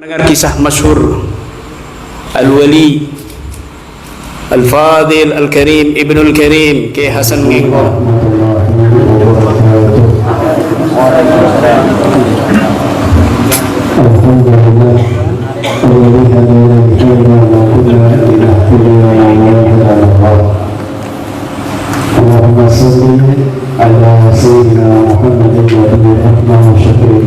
Dengar kisah masyhur Al-Wali Al-Fadil Al-Karim Ibnul Karim Kiai Hasan Genggong. Allahumma salli ala sayyidina Muhammadin wa ala alihi wa sahbihi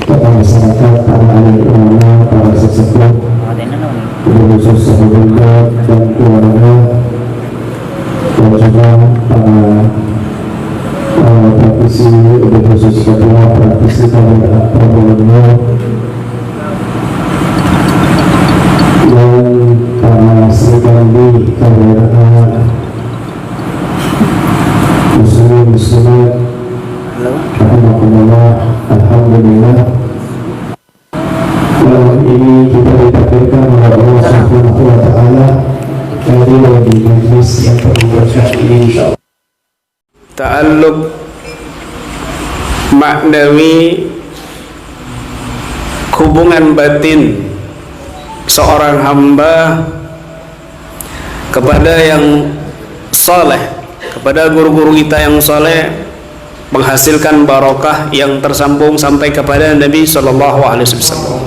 para masyarakat, para ahli ulama, para sesepuh, khusus sahabat dan keluarga, dan juga para praktisi, khusus ketua praktisi pada problemnya, dan para serikandi keluarga muslim muslimat. Alhamdulillah, malam ini kita ditakdirkan oleh Allah Subhanahu wa Ta'ala hadir di majlis yang berbahagia ini, insyaallah. Ta'alluq maknawi, hubungan batin seorang hamba kepada yang saleh, kepada guru-guru kita yang saleh, menghasilkan barokah yang tersambung sampai kepada Nabi Sallallahu Alaihi Wasallam.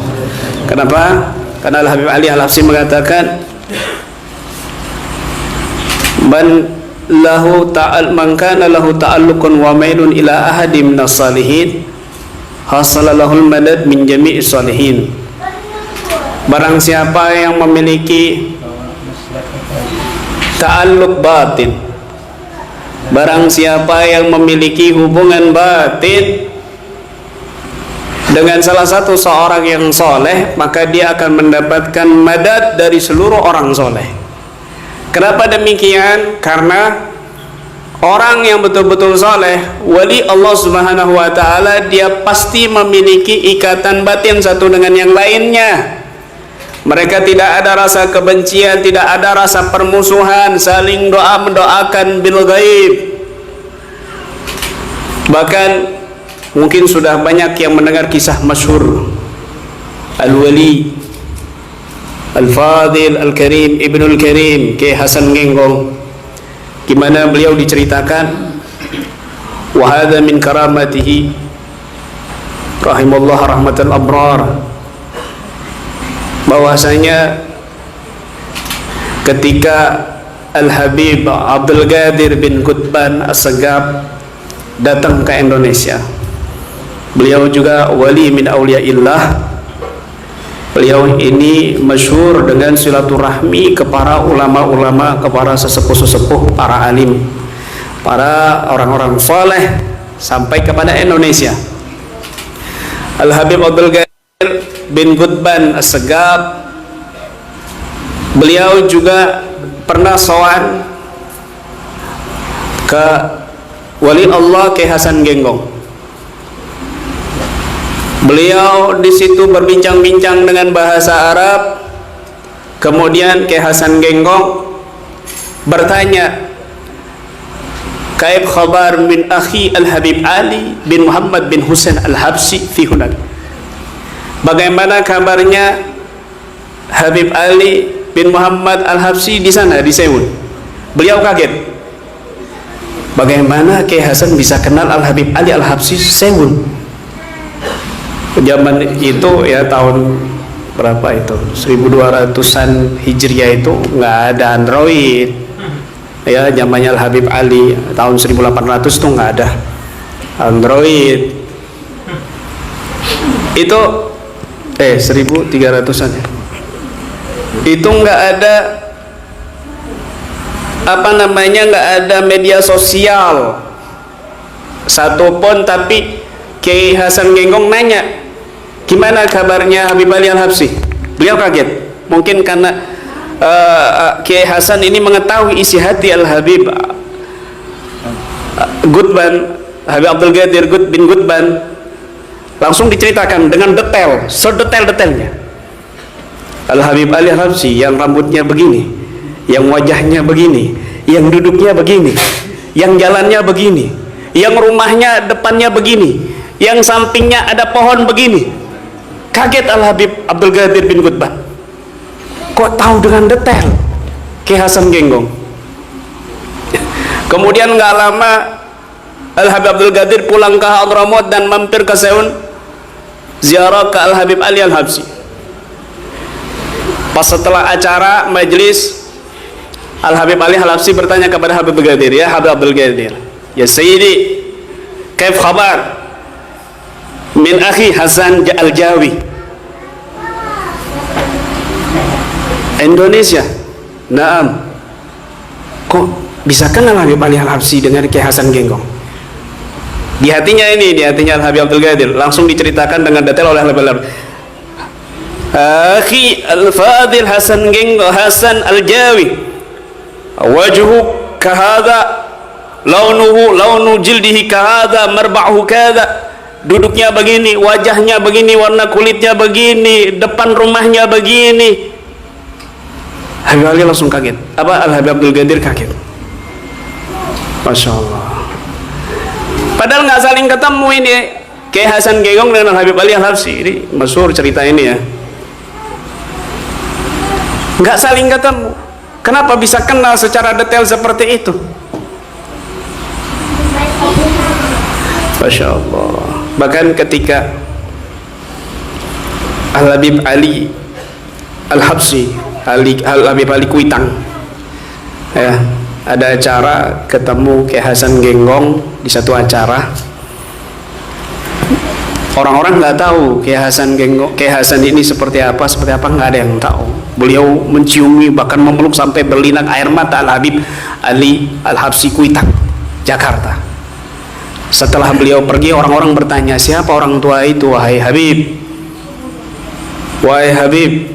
Kenapa? Karena Al-Habib Ali Al-Habsyi mengatakan, man kana lahu ta'alluqun wa mailun ila ahadi minas salihin hasala lahul madad min jami'is salihin. Barang siapa yang memiliki ta'alluq batin, barang siapa yang memiliki hubungan batin dengan salah satu seorang yang soleh, maka dia akan mendapatkan madad dari seluruh orang soleh. Kenapa demikian? Karena orang yang betul-betul soleh, wali Allah Subhanahu wa Ta'ala, dia pasti memiliki ikatan batin satu dengan yang lainnya. Mereka tidak ada rasa kebencian, tidak ada rasa permusuhan, saling doa mendoakan bil ghaib. Bahkan mungkin sudah banyak yang mendengar kisah masyhur Al-Wali Al-Fadil Al-Karim Ibnul Karim Kiai Hasan Genggong, gimana beliau diceritakan, wa hadza min karamatihi rahimallahu rahmatal abrar, bahwasanya ketika Al-Habib Abdul Qadir bin Qutban As-Segaf datang ke Indonesia, beliau juga wali min auliyaillah. Beliau ini masyhur dengan silaturahmi ke para ulama-ulama, ke para sesepuh-sesepuh, para alim, para orang-orang soleh sampai kepada Indonesia. Al-Habib Abdul Qadir bin Qutban As-Segaf, beliau juga pernah sowan ke wali Allah Kiai Hasan Genggong. Beliau di situ berbincang-bincang dengan bahasa Arab. Kemudian Kiai Hasan Genggong bertanya, "Kaif khabar min akhi Al-Habib Ali bin Muhammad bin Husain Al-Habsyi fi hunak?" Bagaimana kabarnya Habib Ali bin Muhammad Al-Habsyi di sana, di Seoul? Beliau kaget. Bagaimana Kiai Hasan bisa kenal Al-Habib Ali Al-Habsyi Seoul? Zaman itu ya, tahun berapa itu? 1200-an Hijriah, itu nggak ada Android. Ya, zamannya Al-Habib Ali tahun 1800 tuh nggak ada Android. Itu 1300-an ya. Itu nggak ada nggak ada media sosial satupun, tapi Kiai Hasan Genggong nanya, gimana kabarnya Habib Ali Al-Habsyi? Beliau kaget, mungkin karena Kiai Hasan ini mengetahui isi hati Al-Habib Gutban, Habib Abdul Qadir bin Gutban. Langsung diceritakan dengan detail, sedetail-detailnya. Al-Habib Ali Al-Habsyi yang rambutnya begini, yang wajahnya begini, yang duduknya begini, yang jalannya begini, yang rumahnya depannya begini, yang sampingnya ada pohon begini. Kaget Al-Habib Abdul Qadir bin Gutban, kok tahu dengan detail Kiai Hasan Genggong. Kemudian nggak lama Al-Habib Abdul Qadir pulang ke Hadramaut dan mampir ke Seun, ziarah ke Al-Habib Ali Al-Habsyi. Pas setelah acara majelis, Al-Habib Ali Al-Habsyi bertanya kepada Habib Abdul Qadir, ya Habib Abdul Qadir, ya Sayyidi, kaif khabar min akhi Hasan Al-Jawi? Indonesia. Naam. Kok bisa kenal Habib Ali Al-Habsyi dengan Kiai Hasan Genggong? Di hatinya Al-Habib Abdul Qadir langsung diceritakan dengan detail oleh Habib Ali. Akhi Al-Fadil Hasan Genggong, Hasan Al-Jawi, wajhu kahada, launu jildihi kahada, marba'uhu kahada, duduknya begini, wajahnya begini, warna kulitnya begini, depan rumahnya begini. Habib Ali langsung kaget. Al-Habib Abdul Qadir kaget. Masya Allah. Padahal nggak saling ketemu ini Kiai Hasan Genggong dengan Habib Ali Al-Habsyi. Ini masyhur cerita ini ya. Nggak saling ketemu. Kenapa bisa kenal secara detail seperti itu? Masya Allah. Bahkan ketika Al-Habib Ali Al-Habsyi, Al-Habib Ali Kuitang, ya, ada acara ketemu Kiai Hasan Genggong di satu acara. Orang-orang nggak tahu Kiai Hasan Genggong, Kiai Hasan ini seperti apa nggak ada yang tahu. Beliau menciumi, bahkan memeluk sampai berlinang air mata Al-Habib Ali Al-Habsyi Kuitang, Jakarta. Setelah beliau pergi, orang-orang bertanya, siapa orang tua itu? Wahai Habib,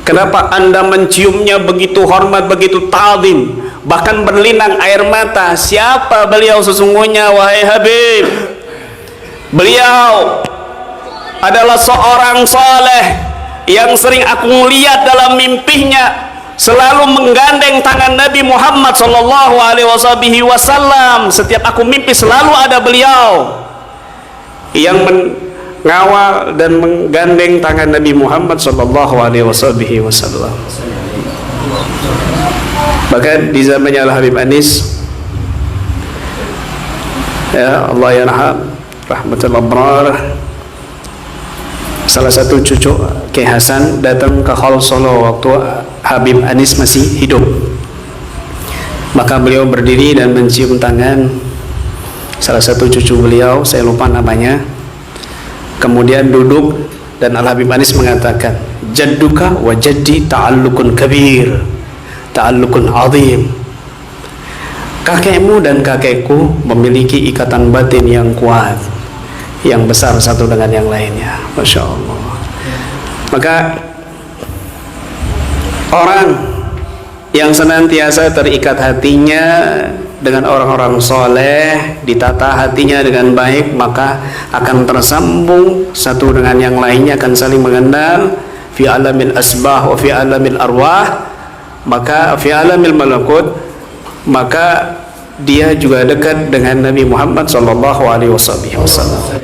kenapa anda menciumnya begitu hormat, begitu ta'zim, bahkan berlinang air mata? Siapa beliau sesungguhnya, wahai Habib? Beliau adalah seorang saleh yang sering aku lihat dalam mimpinya selalu menggandeng tangan Nabi Muhammad sallallahu alaihi wasallam. Setiap aku mimpi selalu ada beliau yang mengawal dan menggandeng tangan Nabi Muhammad sallallahu alaihi wasallam. Bahkan di zamannya Al-Habib Anis, ya Allah yarham rahmatul abrar, salah satu cucu Kiai Hasan datang ke Hall Solo waktu Habib Anis masih hidup. Maka beliau berdiri dan mencium tangan salah satu cucu beliau, saya lupa namanya. Kemudian duduk dan Al-Habib Anis mengatakan, jadduka wa jaddi ta'allukun kabir, ta'allukun azim. Kakekmu dan kakekku memiliki ikatan batin yang kuat, yang besar satu dengan yang lainnya. Masya Allah. Maka orang yang senantiasa terikat hatinya dengan orang-orang soleh, ditata hatinya dengan baik, maka akan tersambung satu dengan yang lainnya, akan saling mengenal fi alamil asbah wa fi alamil arwah, maka fi alamil malakut, maka dia juga dekat dengan Nabi Muhammad sallallahu alaihi wasallam.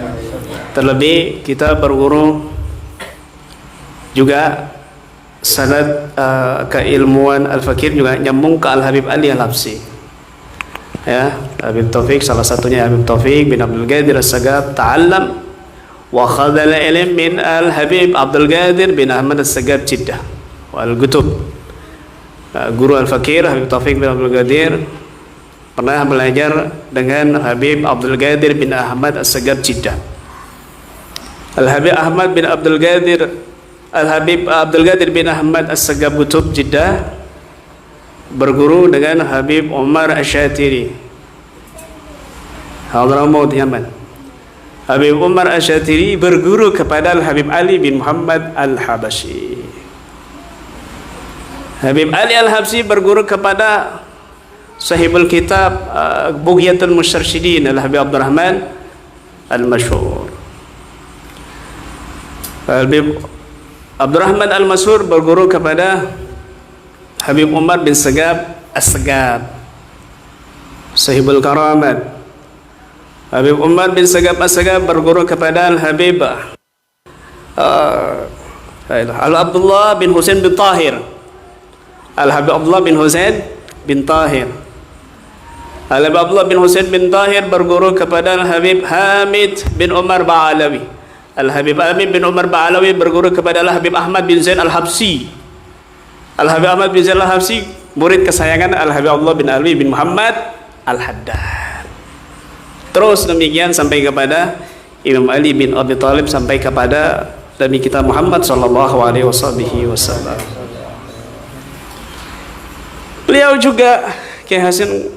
Terlebih kita berguru juga sanad keilmuan Al-Fakir juga nyambung ke Al-Habib Ali Al-Habsyi. Ya, Habib Taufik salah satunya Habib Taufik bin Abdul Qadir As-Sagab ta'allam wa khadala ilm min Al-Habib Abdul Qadir bin Ahmad As-Sagab Jeddah wal Kutub. Guru Al-Fakir Habib Taufik bin Abdul Qadir pernah belajar dengan Habib Abdul Qadir bin Ahmad As-Sagab Jeddah. Al-Habib Ahmad bin Abdul Qadir, Al-Habib Abdul Qadir bin Ahmad As-Sagab Kutub Jeddah berguru dengan Habib Umar Asyatiri, Hadramaut Yaman. Habib Umar Asyatiri berguru kepada Habib Ali bin Muhammad Al-Habashi. Habib Ali Al-Habsyi berguru kepada sahibul kitab Bughyatul Mustarsyidin Al-Habib Abdurrahman Al-Masyhur. Habib Abdurrahman Al-Masyhur berguru kepada Habib Umar bin Segab As-Segab, sahibul karamat. Habib Umar bin Segab As-Segab berguru kepada Al-Habib Al-Abdullah bin Husain bin Tahir. Al-Habib Abdullah bin Husain bin Tahir. Al-Habib Abdullah bin Husain bin Tahir berguru kepada Al-Habib Hamid bin Umar Ba'alawi. Al-Habib Hamid bin Umar Ba'alawi berguru kepada Al-Habib Ahmad bin Zain Al-Habsyi. Al-Habib Ahmad bin Zain Al-Habsyi murid kesayangan Al-Habib Abdullah bin Ali bin Muhammad Al-Haddad. Terus demikian sampai kepada Imam Ali bin Abi Thalib, sampai kepada Nabi kita Muhammad sallallahu alaihi wasallam. Beliau juga Kiai Hasim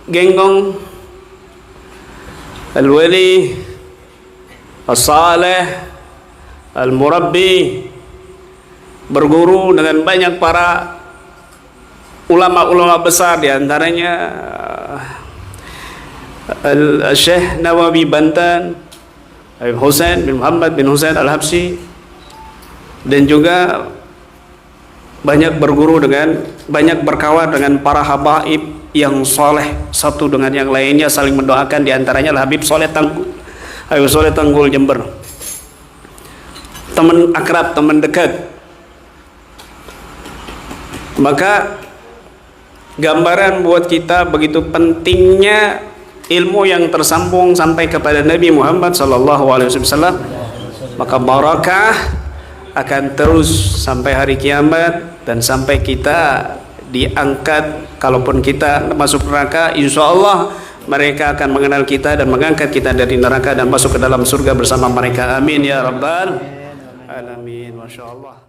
Genggong Al-Wali As-Saleh Al-Murabbi, berguru dengan banyak para ulama-ulama besar, diantaranya Al-Syekh Nawawi Banten, Habib Husain bin Muhammad bin Husain Al-Habsyi, dan juga banyak berguru dengan, banyak berkawan dengan para habaib yang soleh, satu dengan yang lainnya saling mendoakan, diantaranya Habib Soleh Tanggul, Habib Soleh Tanggul Jember, teman akrab, teman dekat. Maka gambaran buat kita begitu pentingnya ilmu yang tersambung sampai kepada Nabi Muhammad SAW. Maka barakah akan terus sampai hari kiamat, dan sampai kita diangkat. Kalaupun kita masuk neraka, insya Allah mereka akan mengenal kita dan mengangkat kita dari neraka dan masuk ke dalam surga bersama mereka. Amin ya rabbal alamin. Masya Allah.